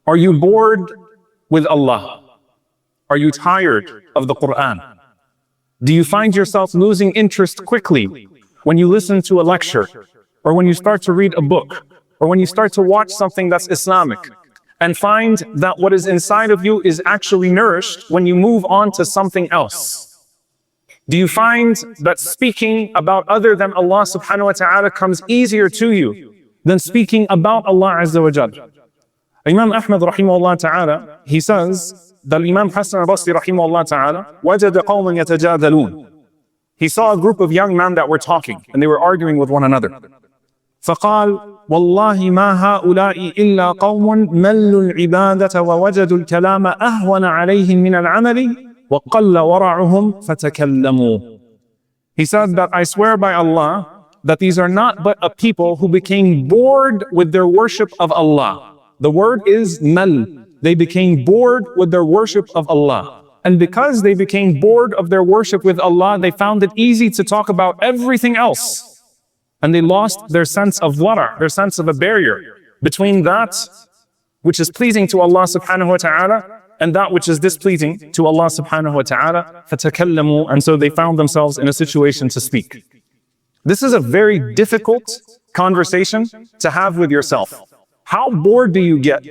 Are you bored with Allah? Are you tired of the Qur'an? Do you find yourself losing interest quickly when you listen to a lecture, or when you start to read a book, or when you start to watch something that's Islamic, and find that what is inside of you is actually nourished when you move on to something else? Do you find that speaking about other than Allah subhanahu wa ta'ala comes easier to you than speaking about Allah Azza wa Jal? Imam Ahmad rahimahullah ta'ala, he says that Imam Hassan al-Basri rahimahullah ta'ala وَجَدَ قَوْمًا يَتَجَادَلُونَ. He saw a group of young men that were talking and they were arguing with one another. فَقَالَ وَاللَّهِ مَا هَؤُلَاءِ إِلَّا قَوْمٌ مَلُّوا الْعِبَادَةَ وَوَجَدُوا الْكَلَامَ أَهْوَنَ عَلَيْهِمْ مِنَ الْعَمَلِ وَقَلَّ وَرَعُهُمْ فَتَكَلَّمُوا. He said that I swear by Allah that these are not but a people who became bored with their worship of Allah. The word is mal. They became bored with their worship of Allah. And because they became bored of their worship with Allah, they found it easy to talk about everything else. And they lost their sense of wara, their sense of a barrier between that which is pleasing to Allah subhanahu wa ta'ala and that which is displeasing to Allah subhanahu wa ta'ala. فَتَكَلَّمُوا. And so they found themselves in a situation to speak. This is a very difficult conversation to have with yourself. How bored do you get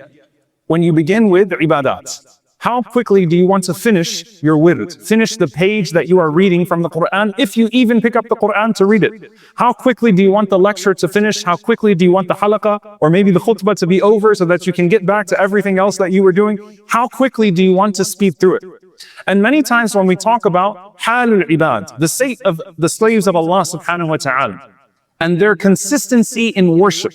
when you begin with ibadat? How quickly do you want to finish your wird, finish the page that you are reading from the Qur'an, if you even pick up the Qur'an to read it? How quickly do you want the lecture to finish? How quickly do you want the halaqah or maybe the khutbah to be over so that you can get back to everything else that you were doing? How quickly do you want to speed through it? And many times when we talk about halul ibad, the state of the slaves of Allah subhanahu wa ta'ala, and their consistency in worship,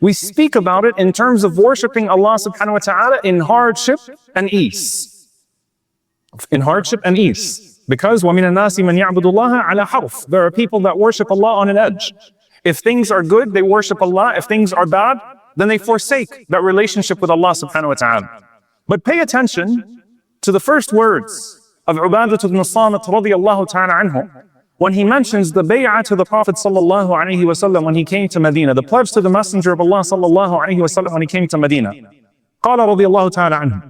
we speak about it in terms of worshiping Allah subhanahu wa ta'ala in hardship and ease. In hardship and ease. Because وَمِنَ النَّاسِ مَنْ يَعْبُدُ اللَّهَ عَلَى حَرْفٍ. There are people that worship Allah on an edge. If things are good, they worship Allah. If things are bad, then they forsake that relationship with Allah subhanahu wa ta'ala. But pay attention to the first words of Ubadah ibn Samit radiyallahu ta'ala anhu, when he mentions the bay'ah to the Prophet sallallahu alaihi wasallam when he came to Medina, the pledge to the Messenger of Allah sallallahu alaihi wasallam when he came to Medina. قال رضي الله تعالى عنه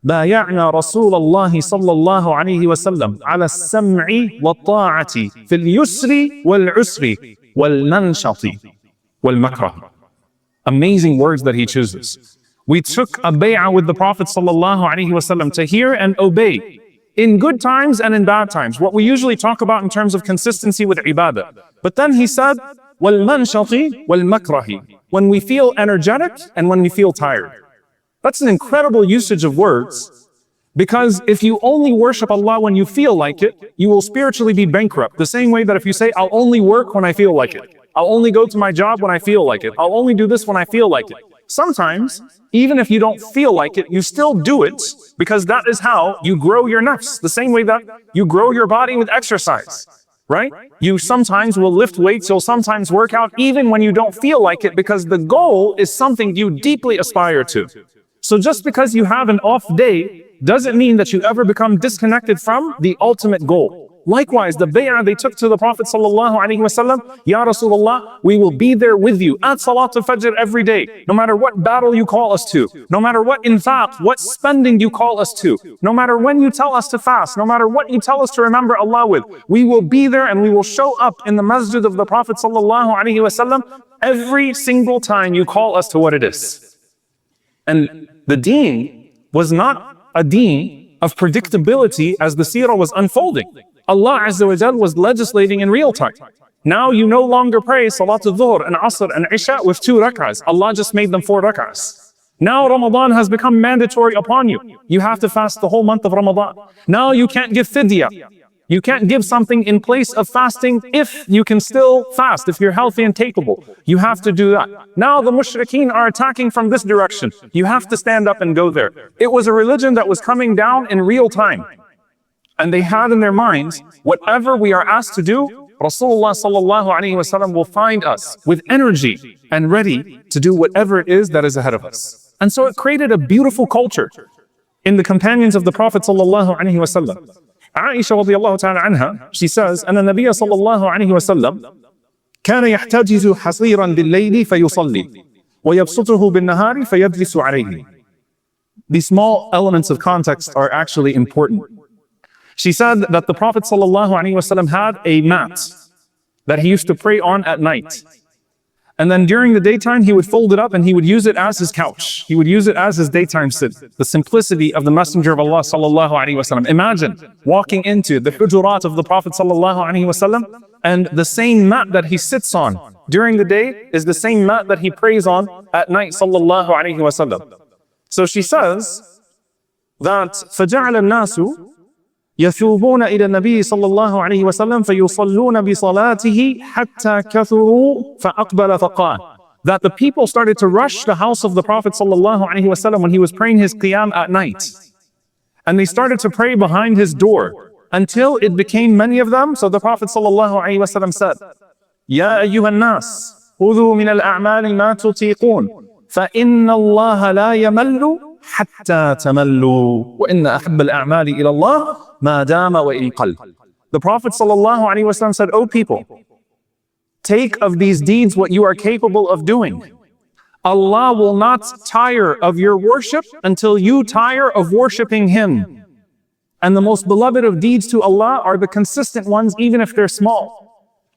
بايعنا رسول الله صلى الله عليه وسلم على السمع والطاعة في اليسر والعسر والمنشط والمكره. Amazing words that he chooses. We took a bay'ah with the Prophet sallallahu alaihi wasallam to hear and obey in good times and in bad times, what we usually talk about in terms of consistency with ibadah. But then he said, وَالْمَنْشَطِ وَالْمَكْرَهِ, when we feel energetic and when we feel tired. That's an incredible usage of words, because if you only worship Allah when you feel like it, you will spiritually be bankrupt. The same way that if you say, I'll only work when I feel like it, I'll only go to my job when I feel like it, I'll only do this when I feel like it. Sometimes, even if you don't feel like it, you still do it, because that is how you grow your nafs. The same way that you grow your body with exercise, right? You sometimes will lift weights, you'll sometimes work out even when you don't feel like it, because the goal is something you deeply aspire to. So just because you have an off day doesn't mean that you ever become disconnected from the ultimate goal. Likewise, the bay'ah they took to the Prophet sallallahu alaihi wasallam, Ya Rasulullah, we will be there with you at Salatul Fajr every day, no matter what battle you call us to, no matter what infaq, what spending you call us to, no matter when you tell us to fast, no matter what you tell us to remember Allah with, we will be there and we will show up in the masjid of the Prophet sallallahu alaihi wasallam every single time you call us to what it is. And the Deen was not a Deen of predictability as the seerah was unfolding. Allah Azza wa Jal was legislating in real time. Now you no longer pray Salatul Dhuhr and Asr and Isha with 2 rak'ahs. Allah just made them 4 rak'ahs. Now Ramadan has become mandatory upon you. You have to fast the whole month of Ramadan. Now you can't give fidyah. You can't give something in place of fasting if you can still fast, if you're healthy and capable. You have to do that. Now the mushrikeen are attacking from this direction. You have to stand up and go there. It was a religion that was coming down in real time. And they had in their minds, whatever we are asked to do, Rasulullah sallallahu alaihi wasallam will find us with energy and ready to do whatever it is that is ahead of us. And so it created a beautiful culture in the companions of the Prophet sallallahu alaihi wasallam. Aisha radiyallahu ta'ala anha, she says, أن النبي صلى الله عليه وسلم كان يحتجز حصيرا بالليل فيصلي ويبسطه بالنهار فيجلس عليه. These small elements of context are actually important. She said that the Prophet ﷺ had a mat that he used to pray on at night. And then during the daytime, he would fold it up and he would use it as his couch. He would use it as his daytime sit. The simplicity of the Messenger of Allah ﷺ. Imagine walking into the hujurat of the Prophet ﷺ, and the same mat that he sits on during the day is the same mat that he prays on at night ﷺ. So she says that فَجَعَلَ النَّاسُ يثوبون إلى النبي صلى الله عليه وسلم فيصلون بصلاته حتى كثروا فأقبل فقال. That the people started to rush the house of the Prophet صلى الله عليه وسلم when he was praying his qiyam at night. And they started to pray behind his door until it became many of them. So the Prophet صلى الله عليه وسلم said, يا أيها الناس خذوا من الأعمال ما تطيقون فإن الله لا يمل حتى تملوا وإن أحب الأعمال إلى الله ما دام وإن قل. The Prophet ﷺ said, O people, take of these deeds what you are capable of doing. Allah will not tire of your worship until you tire of worshiping Him. And the most beloved of deeds to Allah are the consistent ones, even if they're small.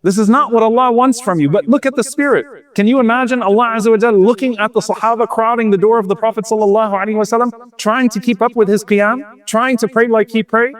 This is not what Allah wants from you, but look at the spirit. Can you imagine Allah Azza wa Jal looking at the Sahaba crowding the door of the Prophet ﷺ, trying to keep up with his qiyam, trying to pray like he prayed?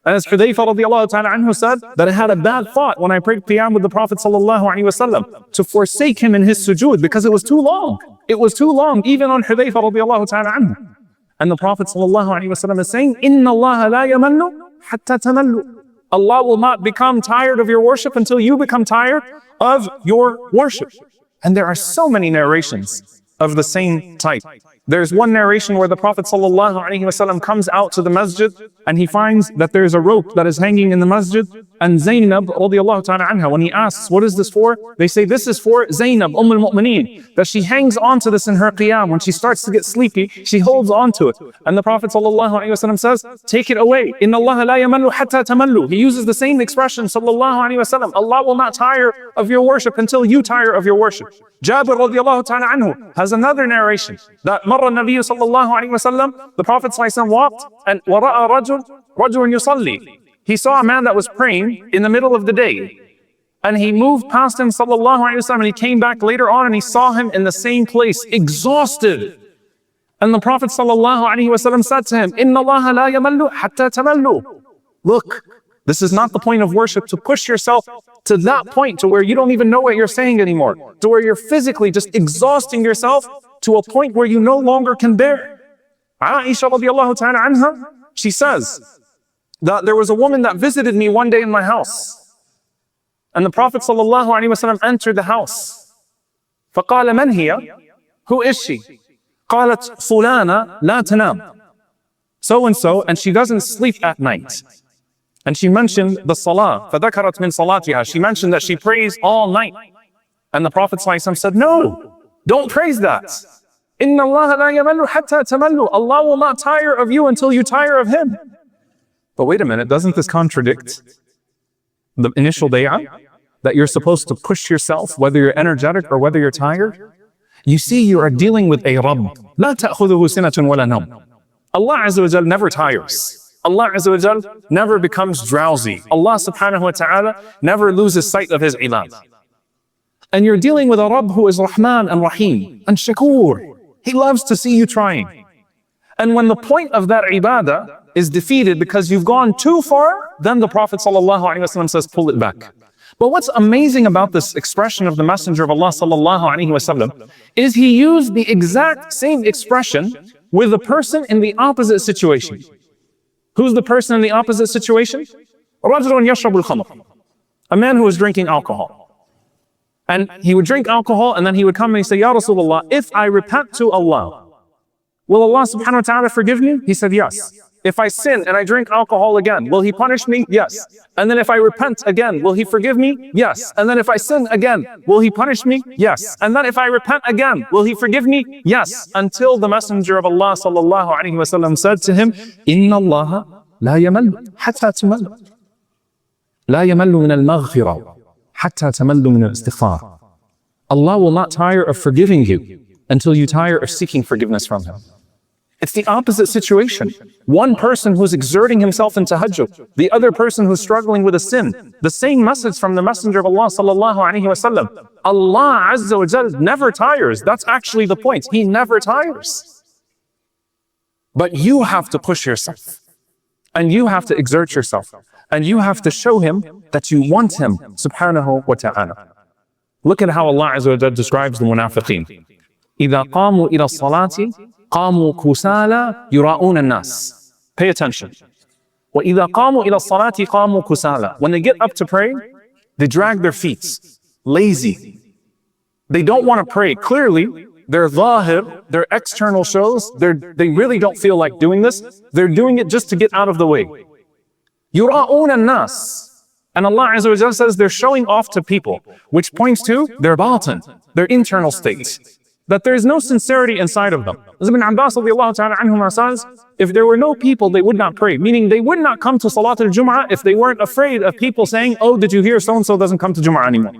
And as Hudayfa radiallahu ta'ala anhu said, that I had a bad thought when I prayed qiyam with the Prophet ﷺ to forsake him in his sujood because it was too long. It was too long, even on Hudayfa radiallahu ta'ala anhu. And the Prophet ﷺ is saying, Inna Allah la yamallu hatta tamallu. Allah will not become tired of your worship until you become tired of your worship. And there are so many narrations of the same type. There's one narration where the Prophet ﷺ comes out to the masjid and he finds that there's a rope that is hanging in the masjid. And Zainab radiallahu ta'ala anha, when he asks, what is this for? They say, this is for Zainab, al-Mu'mineen, that she hangs onto this in her qiyam. When she starts to get sleepy, she holds onto it. And the Prophet ﷺ says, take it away. Inna Allah la yamallu hatta tamallu. He uses the same expression, ﷺ. Allah will not tire of your worship until you tire of your worship. Jabir radiallahu ta'ala anhu has another narration that marra Nabi sallallahu alayhi wa sallam, the Prophet ﷺ walked and wara'a rajul yusalli. He saw a man that was praying in the middle of the day. And he moved past him sallallahu alayhi wa sallam, and he came back later on and he saw him in the same place, exhausted. And the Prophet sallallahu alayhi wa sallam said to him, Inna Allah la yamallu hatta tamallu. Look, this is not the point of worship, to push yourself to that point to where you don't even know what you're saying anymore, to where you're physically just exhausting yourself to a point where you no longer can bear. Aisha radiallahu ta'ala anha, she says that there was a woman that visited me one day in my house. And the Prophet sallallahu alaihi wasallam entered the house. فقال من هي? Who is she? قالت فلانة لا تنام. So and so, and she doesn't sleep at night. And she mentioned the salah. فذكرت من صلاتها. She mentioned that she prays all night. And the Prophet ﷺ said, no, don't praise that. إِنَّ اللَّهَ لَا يَمَلُّ حَتَّى تَمَلُّ. Allah will not tire of you until you tire of Him. But wait a minute, doesn't this contradict the initial day'ah? That you're supposed to push yourself, whether you're energetic or whether you're tired? You see, you are dealing with a Rabb. لَا تَأْخُذُهُ سِنَةٌ وَلَا نَوْمٌ. Allah Azza wa Jal never tires. Allah Azza wa Jal never becomes drowsy. Allah subhanahu wa ta'ala never loses sight of His ibad. And you're dealing with a Rabb who is Rahman and Rahim and Shakur. He loves to see you trying. And when the point of that ibadah is defeated because you've gone too far, then the Prophet ﷺ says, pull it back. But what's amazing about this expression of the Messenger of Allah ﷺ is he used the exact same expression with a person in the opposite situation. Who's the person in the opposite situation? رَجُلٌ يَشْرَبُ الْخَمْرِ. A man who was drinking alcohol. And he would drink alcohol and then he would come and he'd say, Ya Rasulullah, if I repent to Allah, will Allah subhanahu wa ta'ala forgive me? He said, yes. If I sin and I drink alcohol again, will He punish me? Yes. And then if I repent again, will He forgive me? Yes. And then if I sin again, will He punish me? Yes. And then if I repent again, will He forgive me? Yes. Until the Messenger of Allah sallallahu alaihi wasallam said to him, Inna Allah la yamallu hatta tamallu. La yamallu min al-maghfirah hatta tamallu min al-istighfar. Allah will not tire of forgiving you until you tire of seeking forgiveness from Him. It's the opposite situation. One person who's exerting himself in tahajjud, the other person who's struggling with a sin. The same message from the Messenger of Allah sallallahu alaihi wasallam. Allah Azza wa Jal never tires. That's actually the point. He never tires. But you have to push yourself. And you have to exert yourself. And you have to show him that you want him, subhanahu wa ta'ala. Look at how Allah Azza wa Jal describes the munafiqeen. إِذَا قَامُوا إِلَى الصَّلَاةِ قَامُوا كُسَالَى يُرَاءُونَ النَّاسِ. Pay attention. وَإِذَا قَامُوا إِلَى الصَّلَاةِ قَامُوا كُسَالَى. When they get up to pray, they drag their feet. Lazy. They don't want to pray. Clearly, their zahir, their external shows, they really don't feel like doing this. They're doing it just to get out of the way. يُرَاءُونَ النَّاسِ. And Allah Azza wa Jalla says they're showing off to people, which points to their batin, their internal state. That there is no sincerity inside of them. Ibn Abbas radiallahu ta'ala anhuma says, if there were no people, they would not pray. Meaning they would not come to Salat al-Jum'ah if they weren't afraid of people saying, oh, did you hear so-and-so doesn't come to Jum'ah anymore.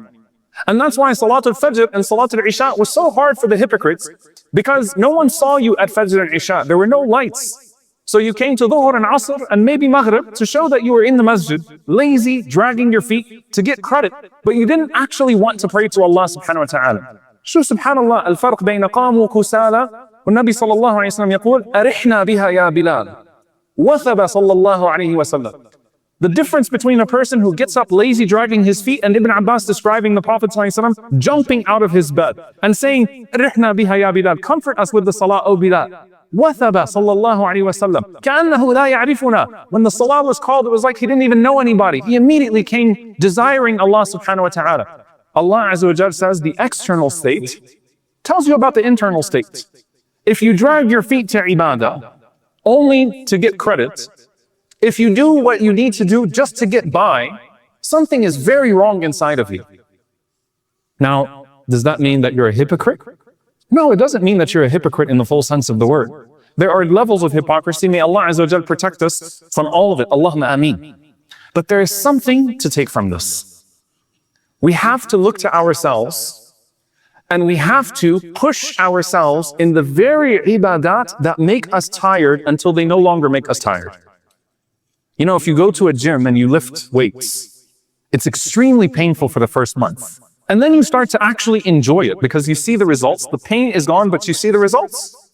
And that's why Salat al-Fajr and Salat al-Isha was so hard for the hypocrites, because no one saw you at Fajr and Isha. There were no lights. So you came to Dhuhr and Asr and maybe Maghrib to show that you were in the masjid, lazy, dragging your feet to get credit, but you didn't actually want to pray to Allah subhanahu wa ta'ala. شو سبحان الله الفرق بين قاموا كسالى والنبي صلى الله عليه وسلم يقول أرحنا بها يا بلال وثب صلى الله عليه وسلم. The difference between a person who gets up lazy dragging his feet and Ibn Abbas describing the Prophet ﷺ jumping out of his bed and saying أرحنا بها يا بلال, comfort us with the salah, O Bilal. وثب صلى الله عليه وسلم كأنه لا يعرفنا. When the salah was called, it was like he didn't even know anybody. He immediately came desiring Allah subhanahu wa ta'ala. Allah Azza wa Jalla says the external state tells you about the internal state. If you drag your feet to ibadah only to get credit, if you do what you need to do just to get by, something is very wrong inside of you. Now, does that mean that you're a hypocrite? No, it doesn't mean that you're a hypocrite in the full sense of the word. There are levels of hypocrisy. May Allah Azza wa Jalla protect us from all of it. Allahumma Ameen. But there is something to take from this. We have to look to ourselves and we have to push ourselves in the very ibadat that make us tired until they no longer make us tired. You know, if you go to a gym and you lift weights, it's extremely painful for the first month. And then you start to actually enjoy it because you see the results. The pain is gone, but you see the results.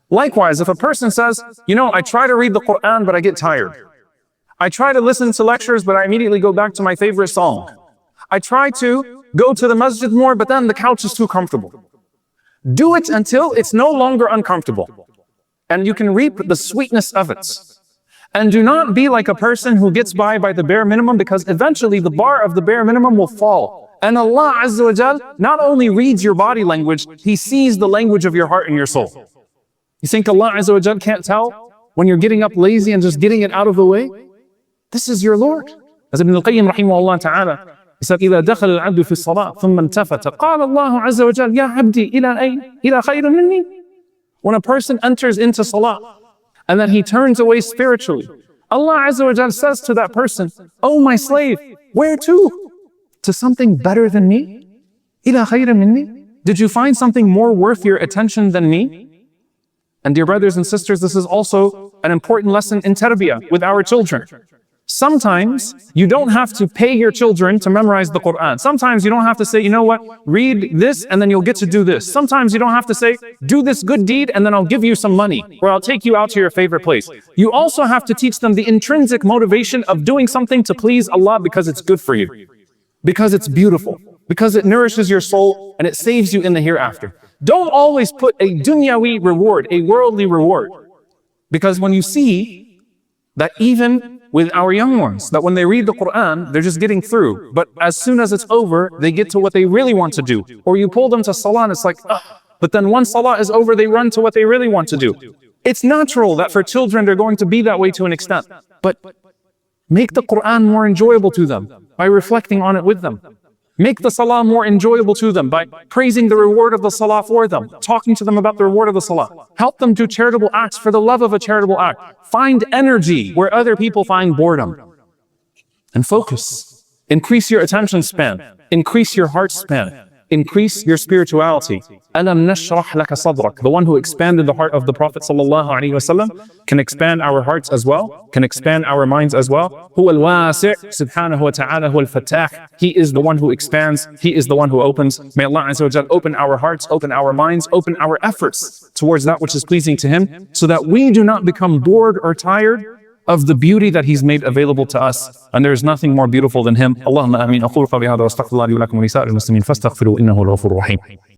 Likewise, if a person says, you know, I try to read the Qur'an, but I get tired. I try to listen to lectures, but I immediately go back to my favorite song. I try to go to the masjid more, but then the couch is too comfortable. Do it until it's no longer uncomfortable. And you can reap the sweetness of it. And do not be like a person who gets by the bare minimum, because eventually the bar of the bare minimum will fall. And Allah Azza wa Jal not only reads your body language, He sees the language of your heart and your soul. You think Allah Azza wa Jal can't tell when you're getting up lazy and just getting it out of the way? This is your Lord. As Ibn al-Qayyim rahimahullah ta'ala, he said, إذا دخل العبد في الصلاة ثم انتفت قال الله عز وجل يا عبدي إلى أين إلى خير مني. When a person enters into salah and then he turns away spiritually, Allah Azza wa Jal says to that person, oh my slave, where to? To something better than me? إلى خير مني. Did you find something more worth your attention than me? And dear brothers and sisters, this is also an important lesson in tarbiyah with our children. Sometimes you don't have to pay your children to memorize the Qur'an. Sometimes you don't have to say, you know what, read this and then you'll get to do this. Sometimes you don't have to say, do this good deed and then I'll give you some money or I'll take you out to your favorite place. You also have to teach them the intrinsic motivation of doing something to please Allah because it's good for you, because it's beautiful, because it nourishes your soul and it saves you in the hereafter. Don't always put a dunyawi reward, a worldly reward. Because when you see that even with our young ones, that when they read the Qur'an, they're just getting through. But as soon as it's over, they get to what they really want to do. Or you pull them to salah and it's like, ugh. But then once salah is over, they run to what they really want to do. It's natural that for children, they're going to be that way to an extent. But make the Qur'an more enjoyable to them by reflecting on it with them. Make the salah more enjoyable to them by praising the reward of the salah for them, talking to them about the reward of the salah. Help them do charitable acts for the love of a charitable act. Find energy where other people find boredom. And focus. Increase your attention span. Increase your heart span. increase your spirituality. Alam nashrah laka sadrak. The one who expanded the heart of the Prophet sallallahu alaihi wasallam can expand our hearts as well, can expand our minds as well. Huwa al-wasi' subhanahu wa ta'ala huwa al-fattah. He is the one who expands, He is the one who opens. May Allah Azza wa Jal open our hearts, open our minds, open our efforts towards that which is pleasing to Him, so that we do not become bored or tired of the beauty that He's made available to us. And there is nothing more beautiful than Him. Allahumma ameen. أقول قولي هذا واستغفر الله لي ولكم ولسائر المسلمين فاستغفروا إنه الغفور الرحيم.